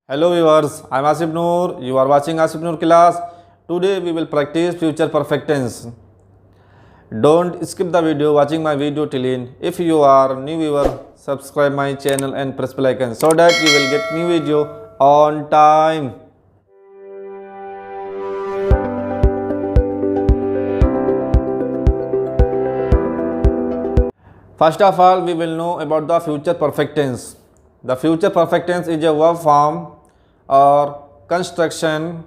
Hello viewers, I am Asif Noor. You are watching Asif Noor class. Today we will practice future perfect tense. Don't skip the video watching my video till end. If you are new viewer, subscribe my channel and press bell icon so that you will get new video on time. First of all, we will know about the future perfect tense. The future perfect tense is a verb form or construction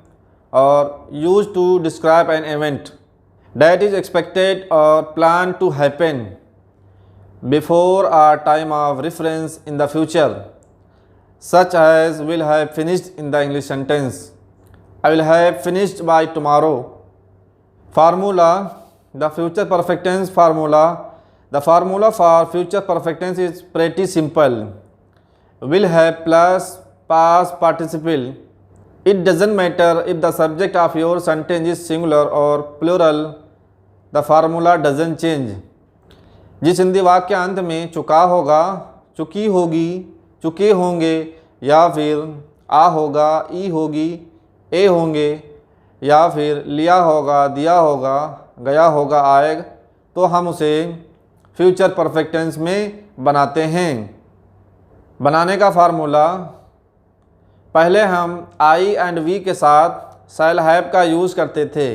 or used to describe an event that is expected or planned to happen before a time of reference in the future, such as will have finished in the English sentence. I will have finished by tomorrow. Formula, the future perfect tense formula. The formula for future perfect tense is pretty simple. Will have plus past participle. It doesn't matter if the subject of your sentence is singular or plural, the formula doesn't change. जिस हिंदी वाक्यांत में चुका होगा, चुकी होगी, चुके होंगे या फिर आ होगा, ई होगी, ए होंगे या फिर लिया होगा, दिया होगा, गया होगा, आएगा, तो हम उसे फ्यूचर परफेक्ट टेंस में बनाते हैं। बनाने का फार्मूला, पहले हम आई एंड वी के साथ शैल हैव का यूज़ करते थे,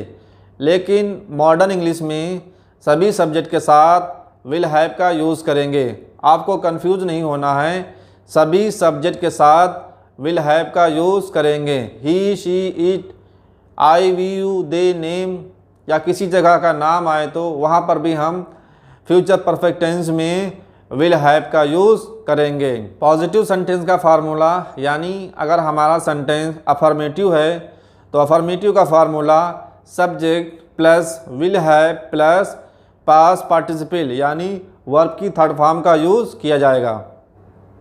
लेकिन मॉडर्न इंग्लिश में सभी सब्जेक्ट के साथ विल हैव का यूज़ करेंगे। आपको कंफ्यूज नहीं होना है, सभी सब्जेक्ट के साथ विल हैव का यूज़ करेंगे। He, she, it, I, we, you, they, name या किसी जगह का नाम आए तो वहाँ पर भी हम फ्यूचर परफेक्ट टेंस में विल हैव का यूज़ करेंगे। पॉजिटिव सेंटेंस का फार्मूला, यानी अगर हमारा सेंटेंस अफर्मेटिव है तो अफर्मेटिव का formula subject plus will have plus past participle यानी वर्ब की थर्ड फॉर्म का यूज़ किया जाएगा।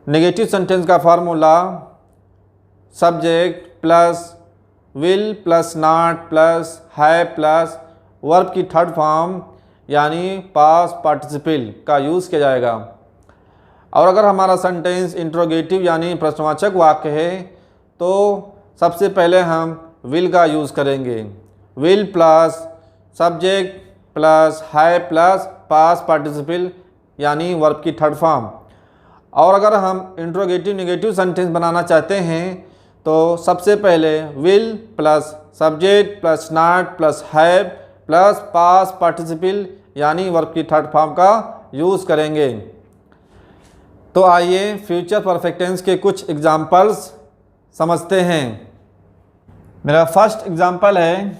नेगेटिव सेंटेंस का formula subject plus will plus not plus have plus verb की थर्ड फॉर्म यानी पास्ट पार्टिसिपल का यूज़ किया जाएगा। और अगर हमारा सेंटेंस इंट्रोगेटिव यानी प्रश्नवाचक वाक्य है तो सबसे पहले हम विल का यूज़ करेंगे। Will plus subject plus have plus past participle यानी वर्ब की थर्ड फॉर्म। और अगर हम इंट्रोगेटिव नेगेटिव सेंटेंस बनाना चाहते हैं तो सबसे पहले will plus subject plus not plus have plus past participle यानी वर्ब की थर्ड फॉर्म का यूज़ करेंगे। तो आइए फ्यूचर परफेक्ट टेंस के कुछ एग्जाम्पल्स समझते हैं। मेरा फर्स्ट एग्जाम्पल है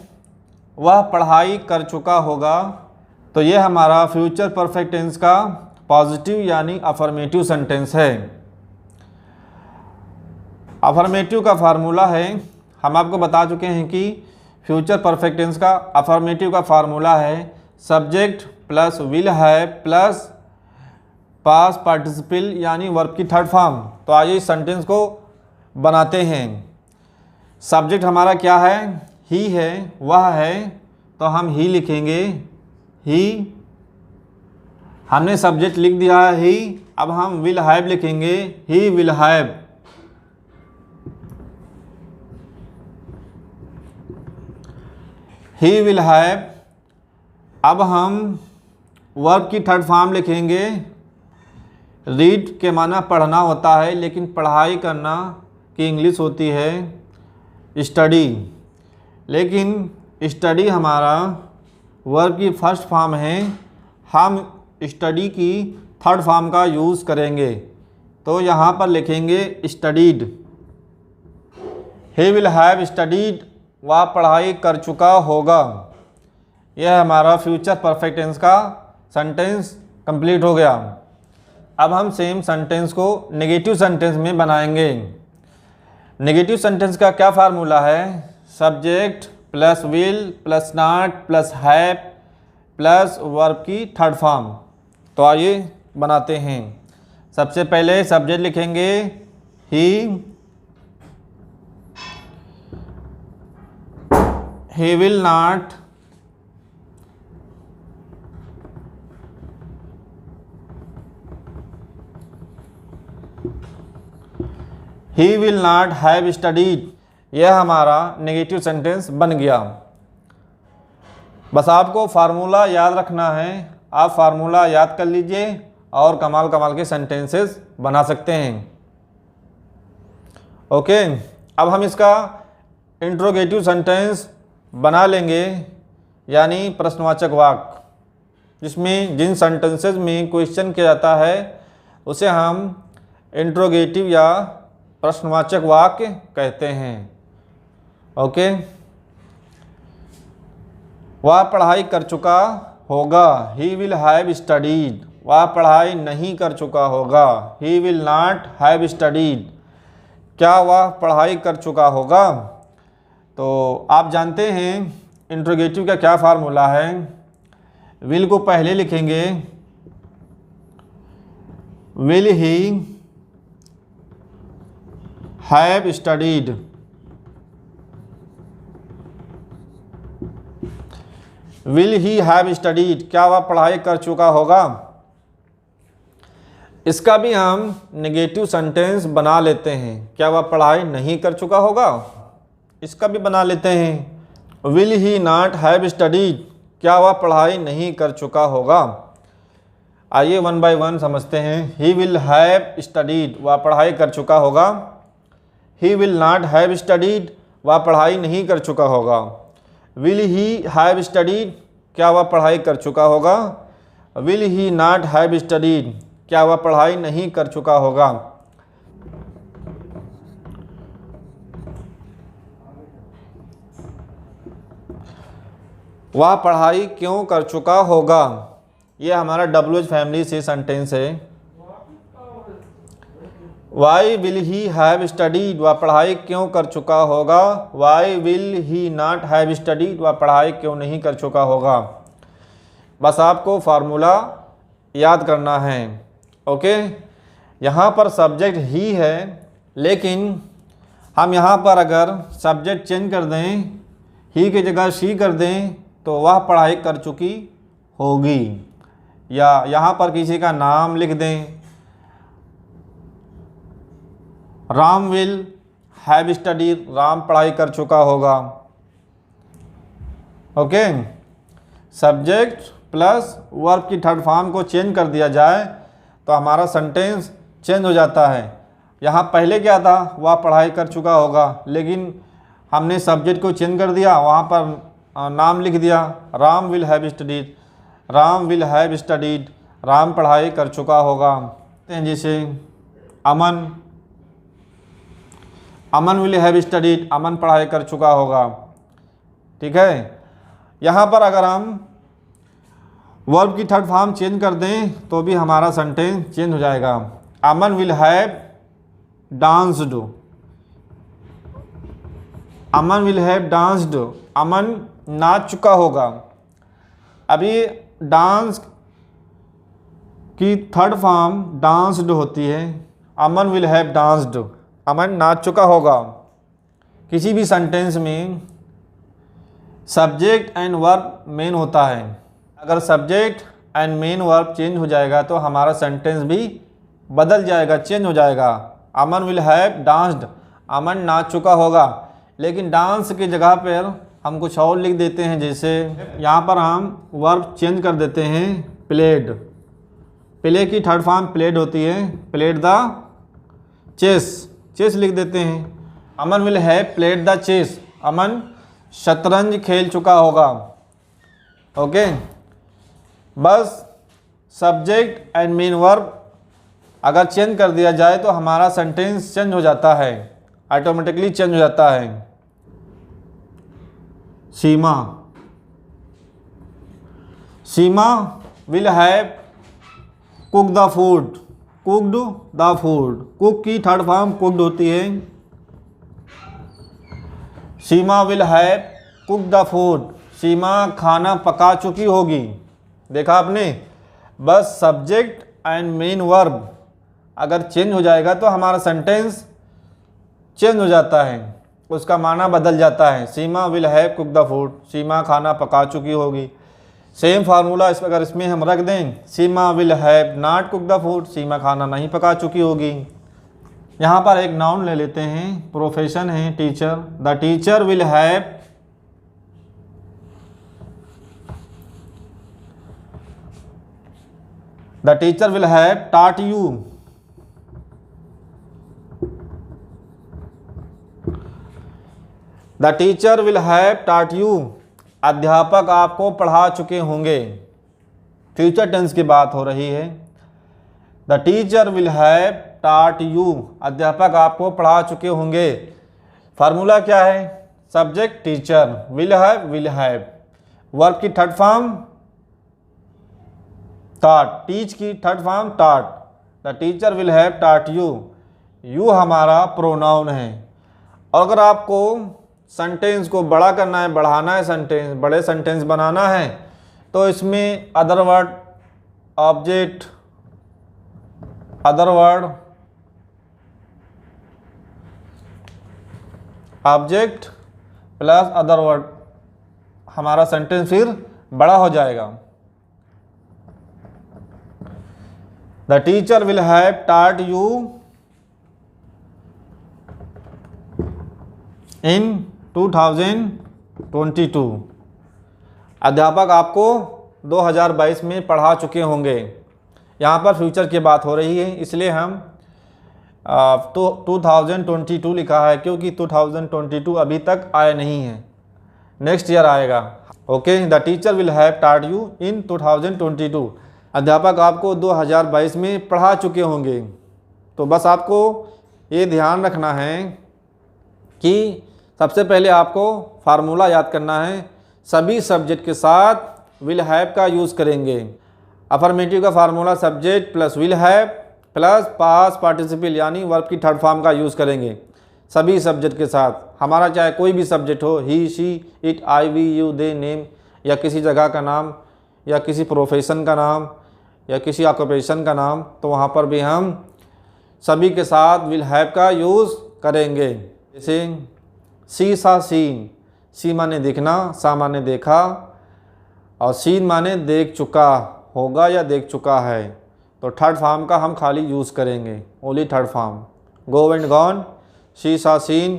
वह पढ़ाई कर चुका होगा। तो ये हमारा फ्यूचर परफेक्ट टेंस का पॉजिटिव यानी अफर्मेटिव सेंटेंस है। अफर्मेटिव का फार्मूला है, हम आपको बता चुके हैं कि फ्यूचर परफेक्ट टेंस का अफर्मेटिव का फार्मूला है subject plus will have plus past participle यानी वर्ब की थर्ड फॉर्म। तो आइए इस सेंटेंस को बनाते हैं। सब्जेक्ट हमारा क्या है? ही है, वह है, तो हम ही लिखेंगे। ही, हमने सब्जेक्ट लिख दिया है ही, अब हम विल हैव लिखेंगे। He will have. He will have. अब हम वर्ब की थर्ड फॉर्म लिखेंगे। रीड के माना पढ़ना होता है, लेकिन पढ़ाई करना की इंग्लिश होती है स्टडी, लेकिन स्टडी हमारा वर्ब की फर्स्ट फॉर्म है, हम स्टडी की थर्ड फॉर्म का यूज़ करेंगे। तो यहाँ पर लिखेंगे studied. He will have studied, वह पढ़ाई कर चुका होगा। यह हमारा फ्यूचर परफेक्ट टेंस का सेंटेंस कंप्लीट हो गया। अब हम सेम सेंटेंस को नेगेटिव सेंटेंस में बनाएंगे। नेगेटिव सेंटेंस का क्या फार्मूला है? Subject plus will plus not plus have plus verb की थर्ड फॉर्म। तो आइए बनाते हैं। सबसे पहले सब्जेक्ट लिखेंगे he will not he will not have studied, यह हमारा नेगेटिव सेंटेंस बन गया। बस आपको फार्मूला याद रखना है, आप फार्मूला याद कर लीजिए और कमाल कमाल के सेंटेंसेस बना सकते हैं। ओके, अब हम इसका इंट्रोगेटिव सेंटेंस बना लेंगे, यानी प्रश्नवाचक वाक्य, जिसमें जिन सेंटेंसेस में क्वेश्चन किया जाता है उसे हम इंट्रोगेटिव या प्रश्नवाचक वाक्य कहते हैं। ओके, वह पढ़ाई कर चुका होगा, ही विल हैव स्टडीड, वह पढ़ाई नहीं कर चुका होगा, he will not have studied, क्या वह पढ़ाई कर चुका होगा। तो आप जानते हैं इंट्रोगेटिव का क्या फार्मूला है। विल को पहले लिखेंगे, will he have studied, will he have studied, क्या वह पढ़ाई कर चुका होगा। इसका भी हम नेगेटिव सेंटेंस बना लेते हैं, क्या वह पढ़ाई नहीं कर चुका होगा, इसका भी बना लेते हैं। Will he not have studied, क्या वह पढ़ाई नहीं कर चुका होगा। आइए वन बाय वन समझते हैं। ही विल हैव स्टडीड, वह पढ़ाई कर चुका होगा। He will not have studied, वह पढ़ाई नहीं कर चुका होगा। विल ही हैव स्टडीड, क्या वह पढ़ाई कर चुका होगा। Will he not have studied, क्या वह पढ़ाई नहीं कर चुका होगा। वह पढ़ाई क्यों कर चुका होगा, ये हमारा WH फैमिली से सेंटेंस है। Why will he have studied, वह पढ़ाई क्यों कर चुका होगा। Why will he not have studied, वह पढ़ाई क्यों नहीं कर चुका होगा। बस आपको फार्मूला याद करना है। ओके, यहाँ पर सब्जेक्ट ही है, लेकिन हम यहाँ पर अगर सब्जेक्ट चेंज कर दें, ही की जगह शी कर दें, तो वह पढ़ाई कर चुकी होगी। या यहाँ पर किसी का नाम लिख दें, Ram will have studied, Ram पढ़ाई कर चुका होगा। ओके, सब्जेक्ट प्लस वर्ब की थर्ड फॉर्म को चेंज कर दिया जाए तो हमारा सेंटेंस चेंज हो जाता है। यहाँ पहले क्या था, वह पढ़ाई कर चुका होगा, लेकिन हमने सब्जेक्ट को चेंज कर दिया, वहाँ पर नाम लिख दिया, Ram will have studied, Ram will have studied, Ram पढ़ाई कर चुका होगा। जैसे अमन, अमन विल हैव स्टडीड, अमन पढ़ाई कर चुका होगा। ठीक है, यहाँ पर अगर हम वर्ब की थर्ड फॉर्म चेंज कर दें तो भी हमारा सेंटेंस चेंज हो जाएगा। Aman will have danced, Aman will have danced, Aman नाच चुका होगा। अभी डांस की थर्ड फॉर्म डांस्ड होती है, अमन विल हैव डांस्ड, अमन नाच चुका होगा। किसी भी सेंटेंस में सब्जेक्ट एंड वर्ब मेन होता है। अगर subject and main verb change हो जाएगा तो हमारा सेंटेंस भी बदल जाएगा, चेंज हो जाएगा। Aman will have danced, Aman नाच चुका होगा, लेकिन डांस की जगह पर हम कुछ और लिख देते हैं। जैसे यहाँ पर हम वर्ब चेंज कर देते हैं, प्लेड, प्ले की थर्ड फॉर्म प्लेड होती है, प्लेड द चेस, चेस लिख देते हैं। Aman will have played the chess, Aman शतरंज खेल चुका होगा। ओके, बस सब्जेक्ट एंड मेन वर्ब अगर चेंज कर दिया जाए तो हमारा सेंटेंस चेंज हो जाता है, ऑटोमेटिकली चेंज हो जाता है। Seema, Seema will have cook the food, cooked the food, cook की थर्ड फॉर्म कुकड होती है। Seema will have cook the food, Seema खाना पका चुकी होगी। देखा आपने, बस सब्जेक्ट एंड मेन वर्ब अगर चेंज हो जाएगा तो हमारा सेंटेंस चेंज हो जाता है, उसका माना बदल जाता है। Seema will have cook the food, Seema खाना पका चुकी होगी। सेम फार्मूला अगर इसमें हम रख दें, Seema will have not cook the food, Seema खाना नहीं पका चुकी होगी। यहाँ पर एक नाउन ले लेते हैं, प्रोफेशन है teacher. The teacher will have taught you। The teacher will have taught you। अध्यापक आपको पढ़ा चुके होंगे। फ्यूचर टेंस की बात हो रही है। The teacher will have taught you। अध्यापक आपको पढ़ा चुके होंगे। फार्मूला क्या है? Subject teacher, will have, verb की थर्ड फॉर्म taught, टीच की third form taught। The teacher will have taught you। You हमारा प्रोनाउन है। और अगर आपको सेंटेंस को बड़ा करना है, बढ़ाना है, सेंटेंस बड़े सेंटेंस बनाना है, तो इसमें other word, object, object plus other word, हमारा सेंटेंस फिर बड़ा हो जाएगा। The teacher will have taught you इन 2022। अध्यापक आपको 2022 में पढ़ा चुके होंगे। यहाँ पर फ्यूचर की बात हो रही है, इसलिए हम 2022 लिखा है, क्योंकि 2022 अभी तक आया नहीं है, नेक्स्ट ईयर आएगा। Okay, the teacher will have taught you इन 2022। अध्यापक आपको 2022 में पढ़ा चुके होंगे। तो बस आपको ये ध्यान रखना है कि सबसे पहले आपको फार्मूला याद करना है। सभी सब्जेक्ट के साथ विल हैव का यूज़ करेंगे। अफर्मेटिव का formula subject plus will have plus past participle यानी वर्ब की थर्ड फॉर्म का यूज़ करेंगे सभी सब्जेक्ट के साथ। हमारा चाहे कोई भी सब्जेक्ट हो, he, she, it, I, we, you, they, name, या किसी जगह का नाम, या किसी प्रोफेशन का नाम, या किसी ऑक्यूपेशन का नाम, तो वहाँ पर भी हम सभी के साथ विल हैव का यूज़ करेंगे। जैसे सी सा सीन, सी माने देखना, सा माने देखा, और सीन माने देख चुका होगा या देख चुका है, तो थर्ड फॉर्म का हम खाली यूज़ करेंगे, only third form. Go and gone, see saw seen,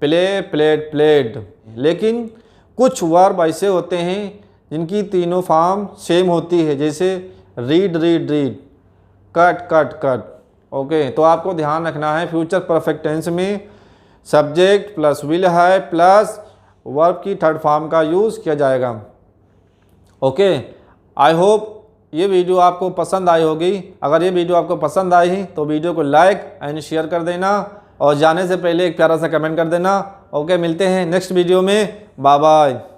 play played played. लेकिन कुछ वर्ब ऐसे होते हैं जिनकी तीनों फॉर्म सेम होती है, जैसे read read read, cut cut cut. Okay, तो आपको ध्यान रखना है फ्यूचर परफेक्ट टेंस में subject plus will have plus verb की थर्ड फॉर्म का यूज़ किया जाएगा। ओके, आई होप ये वीडियो आपको पसंद आई होगी। अगर ये वीडियो आपको पसंद आई तो वीडियो को लाइक एंड शेयर कर देना, और जाने से पहले एक प्यारा सा कमेंट कर देना। ओके, मिलते हैं नेक्स्ट वीडियो में। Bye bye.